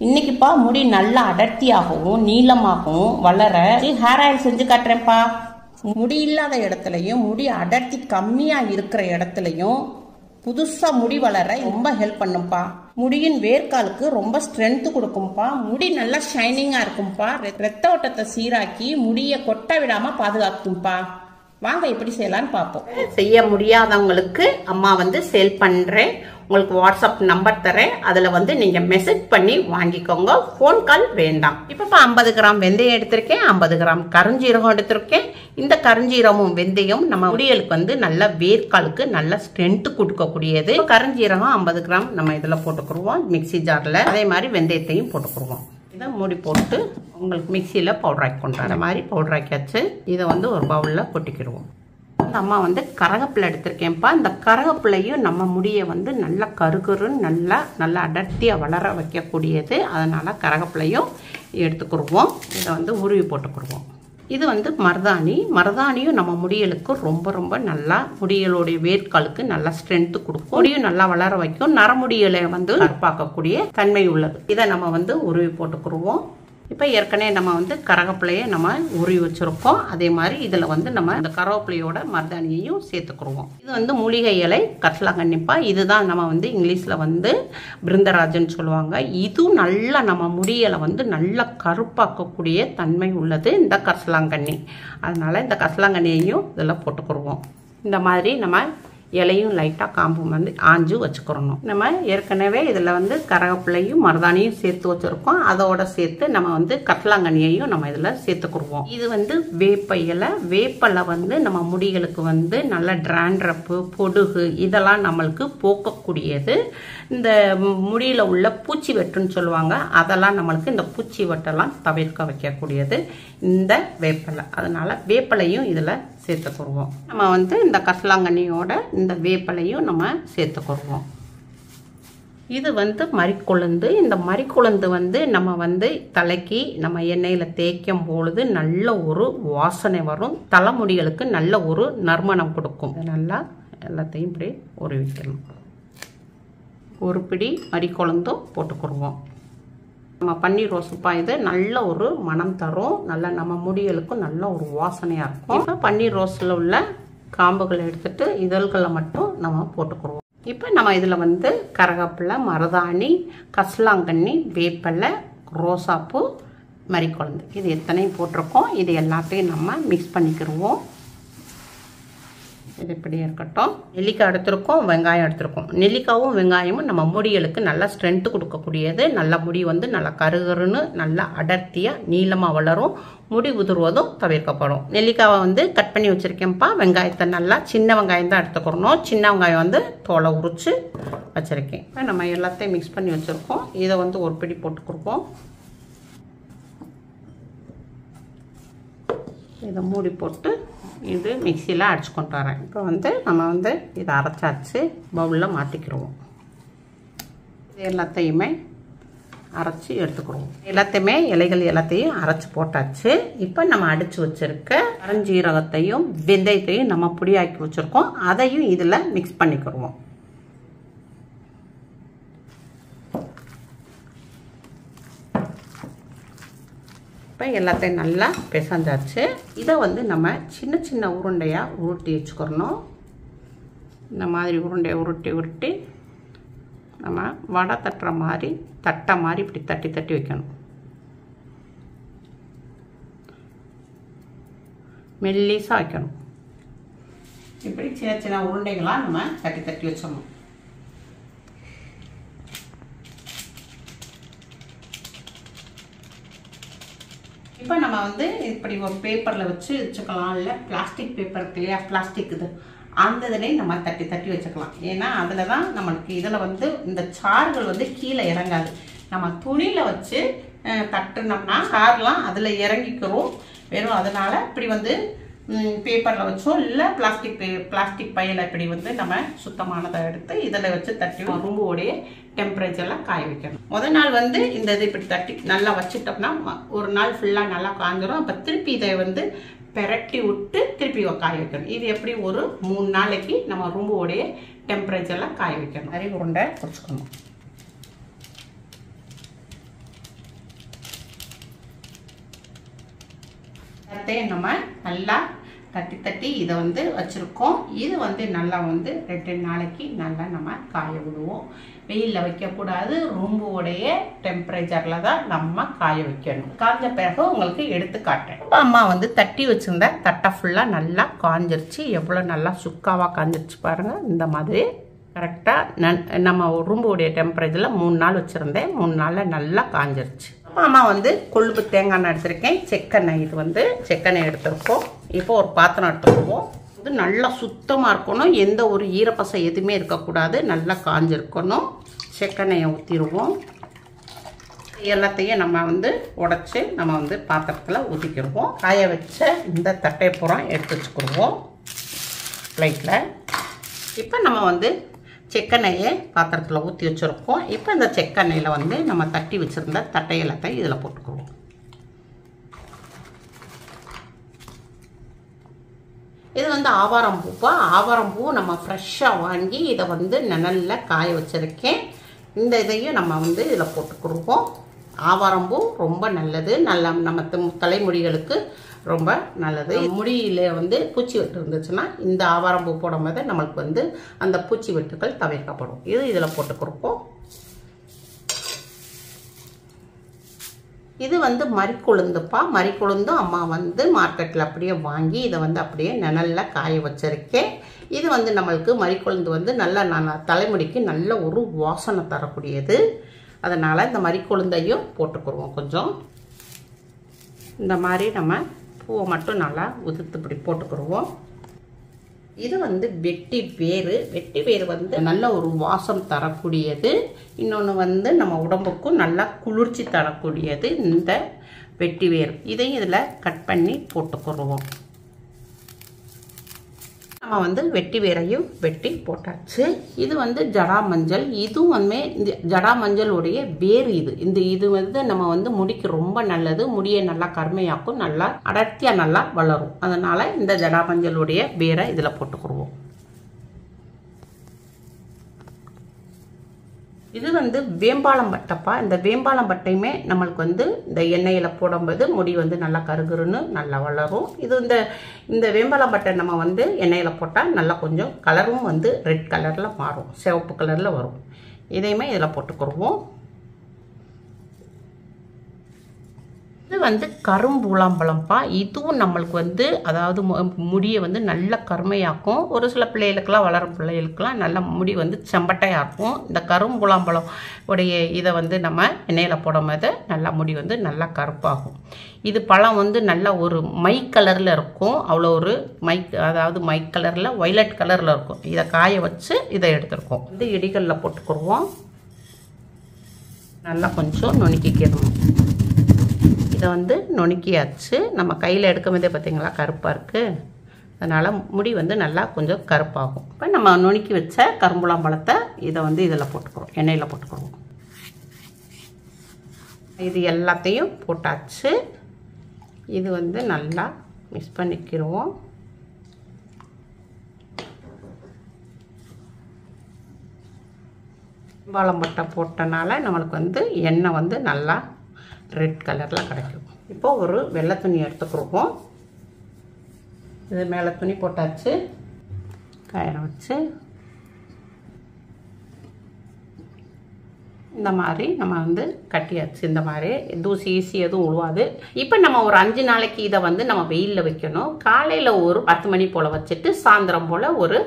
இன்னைக்குப்பா முடி நல்லா அடர்த்தியாகவும் நீளமாகவும் வளர ஹேர் ஆயில் செஞ்சு காட்டுறேன்ப்பா. முடி இல்லாத இடத்துலையும் முடி அடர்த்தி கம்மியா இருக்கிற இடத்துலையும் புதுசா முடி வளர ரொம்ப ஹெல்ப் பண்ணும்பா. முடியின் வேர்க்காலுக்கு ரொம்ப ஸ்ட்ரென்த் கொடுக்கும்பா. முடி நல்லா ஷைனிங்கா இருக்கும்பா. ரத்த ஓட்டத்தை சீராக்கி முடியை கொட்ட விடாம பாதுகாக்கும்பா. வாங்க எப்படி செய்யலான்னு பார்ப்போம். செய்ய முடியாதவங்களுக்கு அம்மா சேல் பண்றேன். உங்களுக்கு வாட்ஸ்அப் நம்பர் தரேன். அதுல நீங்க மெசேஜ் பண்ணி வாங்கிக்கோங்க. போன் கால் வேண்டாம். இப்ப 50 கிராம் வெந்தயம் எடுத்திருக்கேன், 50 கிராம் கருஞ்சீரகம் எடுத்திருக்கேன். இந்த கருஞ்சீரகமும் வெந்தயம் நம்ம முடியலுக்கு நல்ல வேர்க்காலுக்கு நல்ல ஸ்ட்ரென்த் கொடுக்கக்கூடியது. கருஞ்சீரகம் 50 கிராம் நம்ம இதுல போட்டுக்குருவோம் மிக்சி ஜார்ல. அதே மாதிரி வெந்தயத்தையும் போட்டுக்குருவோம். இதை மூடி போட்டு உங்களுக்கு மிக்சியில பவுடர் ஆக்கி கொண்டாடுற மாதிரி பவுடர் ஆக்கியாச்சு. இதை ஒரு பவுல்ல கொட்டிக்கிடுவோம். அம்மா கரகப்பிள்ளை எடுத்திருக்கேன்ப்பா. இந்த கரகப்பிள்ளையும் நம்ம முடியை நல்லா கருகருன்னு நல்லா அடர்த்தியா வளர வைக்கக்கூடியது. அதனால கரகப்பிள்ளையும் எடுத்துக்கிடுவோம். இதை உருவி போட்டுக்கிடுவோம். இது மருதாணியும் நம்ம முடியலுக்கு ரொம்ப ரொம்ப நல்லா முடியலுடைய வேர்க்காலுக்கு நல்லா ஸ்ட்ரென்த் கொடுக்கும். முடியும் நல்லா வளர வைக்கும். நரமுடியலை கருப்பாக்கக்கூடிய தன்மை உள்ளது. இதை நம்ம உருவி போட்டுக்கிடுவோம். இப்போ ஏற்கனவே நம்ம கரகப்பிள்ளையை நம்ம உருவி வச்சிருக்கோம். அதே மாதிரி இதில் நம்ம இந்த கரகப்பிள்ளையோட மருதாணியையும் சேர்த்துக்குருவோம். இது மூலிகை இலை கரிசலாங்கண்ணிப்பா. இதுதான் நம்ம இங்கிலீஷில் பிருந்தராஜன் சொல்லுவாங்க. இதுவும் நல்லா நம்ம முடியலை நல்லா கருப்பாக்கக்கூடிய தன்மை உள்ளது இந்த கரிசலாங்கண்ணி. அதனால இந்த கரிசலாங்கண்ணியையும் இதில் போட்டுக்குருவோம். இந்த மாதிரி நம்ம இலையும் லைட்டாக காம்பும் ஆஞ்சு வச்சுக்கிறணும். நம்ம ஏற்கனவே இதில் கரகப்பிள்ளையும் மருதாணியும் சேர்த்து வச்சுருக்கோம். அதோட சேர்த்து நம்ம கரிசலாங்கண்ணியையும் நம்ம இதில் சேர்த்துக்குருவோம். இது வேப்ப இலை. வேப்பலை நம்ம முடிகளுக்கு நல்ல டிராண்ட்ரப்பு பொடுகு இதெல்லாம் நம்மளுக்கு போக்கக்கூடியது. இந்த முடியில் உள்ள பூச்சி வெட்டுன்னு சொல்லுவாங்க. அதெல்லாம் நம்மளுக்கு இந்த பூச்சி வெட்டெல்லாம் தவிர்க்க வைக்கக்கூடியது இந்த வேப்பலை. அதனால வேப்பலையும் இதில் சேர்த்துக்குருவோம். நம்ம இந்த கரிசலாங்கண்ணியோட இந்த வேப்பலையும் நம்ம சேர்த்துக்குருவோம். இது மறிக்குழுந்து. இந்த மறிக்குழுந்து நம்ம தலைக்கு நம்ம எண்ணெயில் தேய்க்கும் பொழுது நல்ல ஒரு வாசனை வரும். தலைமுடிகளுக்கு நல்ல ஒரு நறுமணம் கொடுக்கும். நல்லா எல்லாத்தையும் இப்படி உருவிக்கணும். ஒரு பிடி மறிக்குழுந்தும் போட்டுக்குருவோம். நம்ம பன்னீர் ரோஸுப்பா. இது நல்ல ஒரு மனம் தரும். நல்லா நம்ம முடியலுக்கும் நல்ல ஒரு வாசனையாக இருக்கும். இப்போ பன்னீர் ரோஸில் உள்ள காம்புகளை எடுத்துட்டு இதழ்களை மட்டும் நம்ம போட்டுக்குருவோம். இப்போ நம்ம இதில் கரகப்பிள்ளை, மருதாணி, கரிசலாங்கண்ணி, வேப்பலை, ரோசாப்பூ, மறிக்குழுந்து இது எத்தனையும் போட்டிருக்கோம். இது எல்லாத்தையும் நம்ம மிக்ஸ் பண்ணிக்கிடுவோம். இது இப்படி இருக்கட்டும். நெல்லிக்காய் எடுத்திருக்கோம், வெங்காயம் எடுத்திருக்கோம். நெல்லிக்காவும் வெங்காயமும் நம்ம முடிகளுக்கு நல்லா ஸ்ட்ரென்த் கொடுக்கக்கூடியது. நல்ல முடி நல்லா கருகருன்னு நல்லா அடர்த்தியாக நீளமாக வளரும். முடி உதிர்வதும் தவிர்க்கப்படும். நெல்லிக்காவை கட் பண்ணி வச்சுருக்கேன்ப்பா. வெங்காயத்தை நல்லா சின்ன வெங்காயம் தான் எடுத்துக்கிறணும். சின்ன வெங்காயம் தோலை உரிச்சு வச்சுருக்கேன். இப்போ நம்ம எல்லாத்தையும் மிக்ஸ் பண்ணி வச்சுருக்கோம். இதை ஒரு பிடி போட்டுக்கிருப்போம். இதை மூடி போட்டு இது மிக்சியில் அரைச்சி கொண்டு வரேன். இப்போ நம்ம இதை அரைச்சாச்சு. பவுலில் மாற்றிக்கிடுவோம். இது எல்லாத்தையுமே அரைச்சி எடுத்துக்கிடுவோம். எல்லாத்தையுமே இலைகள் எல்லாத்தையும் அரைச்சி போட்டாச்சு. இப்போ நம்ம அடித்து வச்சுருக்க கருஞ்சீரகத்தையும் வெந்தயத்தையும் நம்ம பொடியாக்கி வச்சுருக்கோம். அதையும் இதில் மிக்ஸ் பண்ணிக்கிடுவோம். இப்போ எல்லாத்தையும் நல்லா பிசைஞ்சாச்சு. இதை நம்ம சின்ன சின்ன உருண்டையாக உருட்டி வச்சுக்கிறணும். இந்த மாதிரி உருண்டையை உருட்டி நம்ம வடை தட்டுற மாதிரி தட்டை மாதிரி இப்படி தட்டி தட்டி வைக்கணும். மெல்லிசாக வைக்கணும். இப்படி சின்ன சின்ன உருண்டைகளாக நம்ம தட்டி தட்டி வச்சிடணும். இப்போ நம்ம இப்படி ஒரு பேப்பரில் வச்சுக்கலாம். இல்லை பிளாஸ்டிக் பேப்பர் இருக்கு இல்லையா, பிளாஸ்டிக் இது அந்த இதுலேயும் நம்ம தட்டி தட்டி வச்சுக்கலாம். ஏன்னா அதில் தான் நம்மளுக்கு இதில் இந்த சாறுகள் கீழே இறங்காது. நம்ம துணியில் வச்சு தட்டுனோம்னா சார்லாம் அதில் இறங்கிக்கிறோம். வெறும் அதனால இப்படி பேப்பரில் வச்சோம். இல்லை பிளாஸ்டிக் பையில் இப்படி நம்ம சுத்தமானதை எடுத்து இதில் வச்சு தட்டி ரூம்போடைய டெம்பரேச்சரில் காய வைக்கணும். முதல் நாள் இந்த இது இப்படி தட்டி நல்லா வச்சுட்டோம்னா ஒரு நாள் ஃபுல்லாக நல்லா காஞ்சிடும். அப்போ திருப்பி இதை பெரட்டி விட்டு திருப்பி காய வைக்கணும். இது எப்படி ஒரு 3 நாளைக்கு நம்ம ரூம்போடைய டெம்பரேச்சரில் காய வைக்கணும். மாதிரி உருண்டை பிடிச்சிக்கணும். நம்ம நல்லா தட்டி தட்டி இதை வந்து வச்சுருக்கோம். இது வந்து நல்லா வந்து 2 நாளைக்கு நல்லா நம்ம காய விடுவோம். வெயிலில் வைக்கக்கூடாது, ரூம்போடைய டெம்பரேச்சரில் தான் நம்ம காய வைக்கணும். காய்ஞ்ச பிறகு உங்களுக்கு எடுத்து காட்டுறேன். அம்மா வந்து தட்டி வச்சுருந்த தட்டை ஃபுல்லாக நல்லா காஞ்சிருச்சு. எவ்வளோ நல்லா சுக்காவாக காஞ்சிருச்சு பாருங்கள். இந்த மாதிரி கரெக்டாக நம்ம ரூம்போடைய டெம்பரேச்சரில் 3 நாள் வச்சுருந்தேன். 3 நாளில் நல்லா காஞ்சிருச்சு. அம்மா வந்து கொழுப்பு தேங்காய் எண்ணெய் எடுத்திருக்கேன். செக்கெண்ணெய், இது வந்து செக்கெண்ணெய் எடுத்திருக்கோம். இப்போ ஒரு பாத்திரம் எடுத்துக்குவோம். இது நல்லா சுத்தமாக இருக்கணும், எந்த ஒரு ஈரப்பசை எதுவுமே இருக்கக்கூடாது, நல்லா காஞ்சிருக்கணும். செக்கெண்ணெயை ஊற்றிடுவோம். எல்லாத்தையும் நம்ம வந்து உடச்சி நம்ம வந்து பாத்திரத்தில் ஊற்றிக்கிடுவோம். காய வச்ச இந்த தட்டை பூரா எடுத்து வச்சுக்கிடுவோம் பிளேட்டில். இப்போ நம்ம வந்து செக்கெண்ணெயை பாத்திரத்தில் ஊற்றி வச்சுருக்கோம். இப்போ இந்த செக்கெண்ணெயில் வந்து நம்ம தட்டி வச்சுருந்த தட்டை எல்லாத்தையும் இதில் போட்டுக்குவோம். இது வந்து ஆவாரம் பூப்பா. ஆவாரம் பூ நம்ம ஃப்ரெஷ்ஷாக வாங்கி இதை வந்து நிழலில் காய வச்சுருக்கேன். இந்த இதையும் நம்ம வந்து இதில் போட்டுக்கிடுவோம். ஆவாரம் பூ ரொம்ப நல்லது, நல்லா நம்ம தலைமுடிகளுக்கு ரொம்ப நல்லது. முடியில வந்து பூச்சி வெட்டு இருந்துச்சுன்னா இந்த ஆவாரம் பூ போடும்போது நம்மளுக்கு வந்து அந்த பூச்சி வெட்டுக்கள் தவிர்க்கப்படும். இது இதில் போட்டுக்கிடுவோம். இது வந்து மறிக்கொழுந்துப்பா. மறிக்கொழுந்தும் அம்மா வந்து மார்க்கெட்டில் அப்படியே வாங்கி இதை வந்து அப்படியே நிழலில் காய வச்சுருக்கேன். இது வந்து நம்மளுக்கு மறிக்கொழுந்து வந்து நல்ல தலைமுடிக்கு நல்ல ஒரு வாசனை தரக்கூடியது. அதனால் இந்த மறிக்கொழுந்தையும் போட்டுக்கிடுவோம். கொஞ்சம் இந்த மாதிரி நம்ம பூவை மட்டும் நல்லா உதிர்த்து இப்படி போட்டுக்கிடுவோம். இது வந்து வெட்டி வேறு. வெட்டி வேறு வந்து நல்ல ஒரு வாசம் தரக்கூடியது. இன்னொன்று வந்து நம்ம உடம்புக்கும் நல்லா குளிர்ச்சி தரக்கூடியது இந்த வெட்டி வேறு. இதையும் இதில் கட் பண்ணி போட்டுக்கிடுவோம். நம்ம வந்து வெட்டி வேரையும் வெட்டி போட்டாச்சு. இது வந்து ஜடா மஞ்சள். இதுவும் வந்து இந்த ஜடா மஞ்சளுடைய வேறு. இது வந்து நம்ம வந்து முடிக்கு ரொம்ப நல்லது. முடியை நல்லா கருமையாக்கும், நல்லா அடர்த்தியாக நல்லா வளரும். அதனால இந்த ஜடா மஞ்சளுடைய வேரை இதில் போட்டுக்கிடுவோம். இது வந்து வேம்பாலம் பட்டைப்பா. இந்த வேம்பாலம் பட்டையுமே நம்மளுக்கு வந்து இந்த எண்ணெயில் போடும்போது முடி வந்து நல்லா கருகுருன்னு நல்லா வளரும். இது இந்த வேம்பாலம் பட்டை நம்ம வந்து எண்ணெயில் போட்டால் நல்லா கொஞ்சம் கலரும் வந்து ரெட் கலரில் மாறும், சிவப்பு கலரில் வரும். இதையுமே இதில் போட்டுக்கிடுவோம். இது வந்து கரும்பூலாம்பழம்ப்பா. இதுவும் நம்மளுக்கு வந்து அதாவது முடியை வந்து நல்லா கருமையாக்கும். ஒரு சில பிள்ளைகளுக்கெல்லாம் வளர பிள்ளைகளுக்கெல்லாம் நல்ல முடி வந்து செம்பட்டையாக இருக்கும். இந்த கரும்பூலாம்பழம் உடைய இதை வந்து நம்ம எண்ணெயில் போடும்போது நல்லா முடி வந்து நல்லா கருப்பாகும். இது பழம் வந்து நல்ல ஒரு மை கலரில் இருக்கும். அவ்வளோ ஒரு அதாவது மை கலரில் வயலட் கலரில் இருக்கும். இதை காய வச்சு இதை எடுத்துருக்கோம். இது இடிகளில் போட்டுக்கிடுவோம். நல்லா கொஞ்சம் நுணுக்கிக்கணும். இதை வந்து நுணுக்கியாச்சு. நம்ம கையில் எடுக்கும்போதே பார்த்தீங்களா கருப்பாக இருக்குது. அதனால் முடி வந்து நல்லா கொஞ்சம் கருப்பாகும். இப்போ நம்ம நுணுக்கி வச்ச கரும்புலாம்பழத்தை இதை வந்து இதில் போட்டுக்கிறோம், எண்ணெயில் போட்டுக்கிறோம். இது எல்லாத்தையும் போட்டாச்சு. இது வந்து நல்லா மிக்ஸ் பண்ணிக்கிடுவோம். வாழம்பட்டை போட்டனால நம்மளுக்கு வந்து எண்ணெய் வந்து நல்லா ரெட் கலரில் கிடைக்கும். இப்போ ஒரு வெள்ளை துணி எடுத்துக்கிடுவோம். இது மேலே துணி போட்டாச்சு. கயிறை வச்சு இந்த மாதிரி நம்ம வந்து கட்டியாச்சு. இந்த மாதிரி தூசி ஈஸி எதுவும் உழுவாது. இப்போ நம்ம ஒரு 5 நாளைக்கு இதை வந்து நம்ம வெயிலில் வைக்கணும். காலையில் ஒரு 10 மணி போல் வச்சுட்டு சாயந்தரம் போல் ஒரு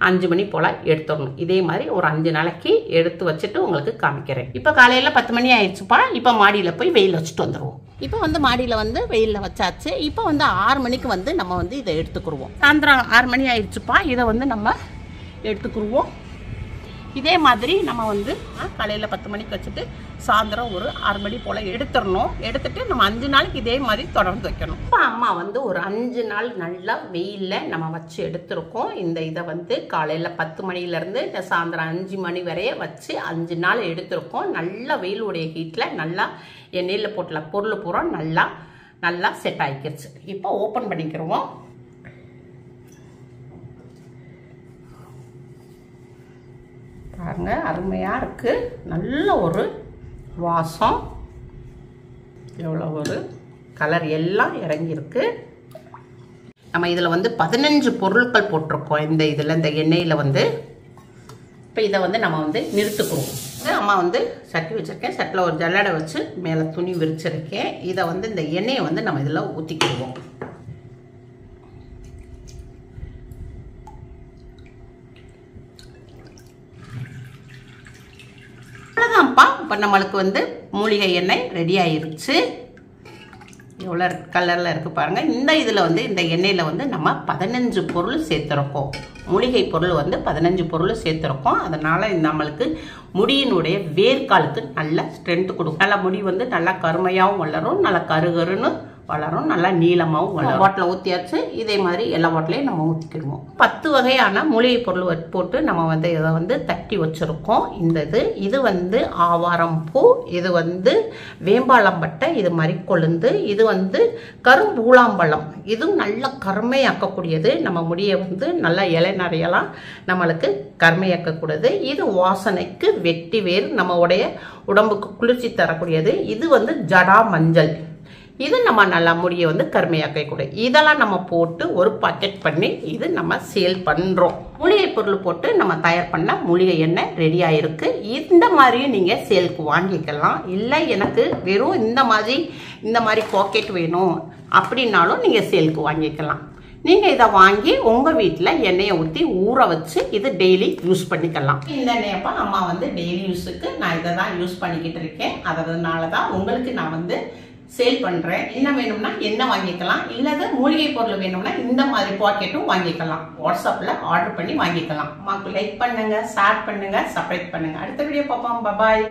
5 மணி போல் எடுத்துடணும். இதே மாதிரி ஒரு 5 நாளைக்கு எடுத்து வச்சுட்டு உங்களுக்கு காமிக்கிறேன். இப்போ காலையில் 10 மணி ஆயிடுச்சுப்பா. இப்போ மாடியில் போய் வெயில் வச்சுட்டு வந்துடுவோம். இப்போ வந்து மாடியில் வந்து வெயிலில் வச்சாச்சு. இப்போ வந்து 6 மணிக்கு வந்து நம்ம வந்து இதை எடுத்துக்கிடுவோம். சாயந்தரம் 6 மணி ஆயிடுச்சுப்பா. இதை வந்து நம்ம எடுத்துக்கிடுவோம். இதே மாதிரி நம்ம வந்து காலையில் 10 மணிக்கு வச்சுட்டு சாயந்தரம் ஒரு 6 மணி போல் எடுத்துடணும். எடுத்துட்டு நம்ம 5 நாளைக்கு இதே மாதிரி தொடர்ந்து வைக்கணும். இப்போ அம்மா வந்து ஒரு 5 நாள் நல்லா வெயிலில் நம்ம வச்சு எடுத்துருக்கோம். இந்த இதை வந்து காலையில் 10 மணிலேருந்து சாயந்தரம் 5 மணி வரைய வச்சு 5 நாள் எடுத்துருக்கோம். நல்லா வெயிலுடைய ஹீட்டில் நல்லா எண்ணெயில் போட்டல பொருள் பூரா நல்லா செட் ஆகிக்கிருச்சு. இப்போ ஓப்பன் பண்ணிக்கிறோம். பாருங்க, அருமையாக இருக்குது. நல்ல ஒரு வாசம், எவ்வளோ ஒரு கலர் எல்லாம் இறங்கியிருக்கு. நம்ம இதில் வந்து 15 பொருட்கள் போட்டிருக்கோம் இந்த இதில், இந்த எண்ணெயில் வந்து. இப்போ இதை வந்து நம்ம வந்து நிறுத்துக்குவோம். அம்மா வந்து சட்டி வச்சுருக்கேன், சட்டில் ஒரு ஜல்லடை வச்சு மேலே துணி விரிச்சிருக்கேன். இதை வந்து இந்த எண்ணெயை வந்து நம்ம இதில் ஊற்றிக்கிடுவோம். அவ்வளோதான்ப்பா. இப்போ நம்மளுக்கு வந்து மூலிகை எண்ணெய் ரெடி ஆயிருச்சு. எவ்வளோ கலரில் இருக்குது பாருங்கள். இந்த இதில் வந்து இந்த எண்ணெயில் வந்து நம்ம 15 பொருள் சேர்த்துருக்கோம். மூலிகை பொருள் வந்து 15 பொருள் சேர்த்துருக்கோம். அதனால் நம்மளுக்கு முடியினுடைய வேர்க்காலுக்கு நல்ல ஸ்ட்ரென்த் கொடுக்கும். நல்லா முடி வந்து நல்லா கருமையாகவும் வளரும், நல்லா கருகருன்னு வளரும், நல்லா நீளமாகவும் வளரும். பாட்டில் ஊற்றியாச்சு. இதே மாதிரி எல்லா பாட்டிலையும் நம்ம ஊற்றிக்கிடுவோம். 10 வகையான மூலிகை பொருள் போட்டு நம்ம வந்து இதை வந்து தட்டி வச்சுருக்கோம். இது வந்து ஆவாரம் பூ, இது வந்து வேம்பாளம்பட்டை, இது மாதிரி கொழுந்து, இது வந்து கரும்பூலாம்பழம். இதுவும் நல்லா கருமையாக்கக்கூடியது. நம்ம முடியை வந்து நல்லா இலை நிறையலாம் நம்மளுக்கு கருமையாக்கக்கூடியது. இது வாசனைக்கு வெட்டி வேர், நம்மளுடைய உடம்புக்கு குளிர்ச்சி தரக்கூடியது. இது வந்து ஜடா மஞ்சள், இது நம்ம நல்லா முடியை வந்து கருமையாக்கக்கூடிய. இதெல்லாம் நம்ம போட்டு ஒரு பாக்கெட் பண்ணி இது நம்ம சேல் பண்ணுறோம். மூலிகை பொருள் போட்டு நம்ம தயார் பண்ண மூலிகை எண்ணெய் ரெடி ஆயிருக்கு. இந்த மாதிரியும் நீங்கள் சேலுக்கு வாங்கிக்கலாம். இல்லை எனக்கு வெறும் இந்த மாதிரி பாக்கெட் வேணும் அப்படின்னாலும் நீங்கள் சேலுக்கு வாங்கிக்கலாம். நீங்கள் இதை வாங்கி உங்கள் வீட்டில் எண்ணெயை ஊற்றி ஊற வச்சு இது டெய்லி யூஸ் பண்ணிக்கலாம். இந்த எண்ணெயப்பா அம்மா வந்து டெய்லி யூஸுக்கு நான் இதை தான் யூஸ் பண்ணிக்கிட்டு இருக்கேன். அதனால தான் உங்களுக்கு நான் வந்து சேல் பண்ணுறேன். என்ன வேணும்னா என்ன வாங்கிக்கலாம், இல்லது மூலிகை பொருள் வேணும்னா இந்த மாதிரி பாக்கெட்டும் வாங்கிக்கலாம். வாட்ஸ்அப்பில் ஆர்டர் பண்ணி வாங்கிக்கலாம். அம்மாவுக்கு லைக் பண்ணுங்க, ஷேர் பண்ணுங்க, சப்ஸ்கிரைப் பண்ணுங்க. அடுத்த வீடியோ பார்ப்போம். பாய்.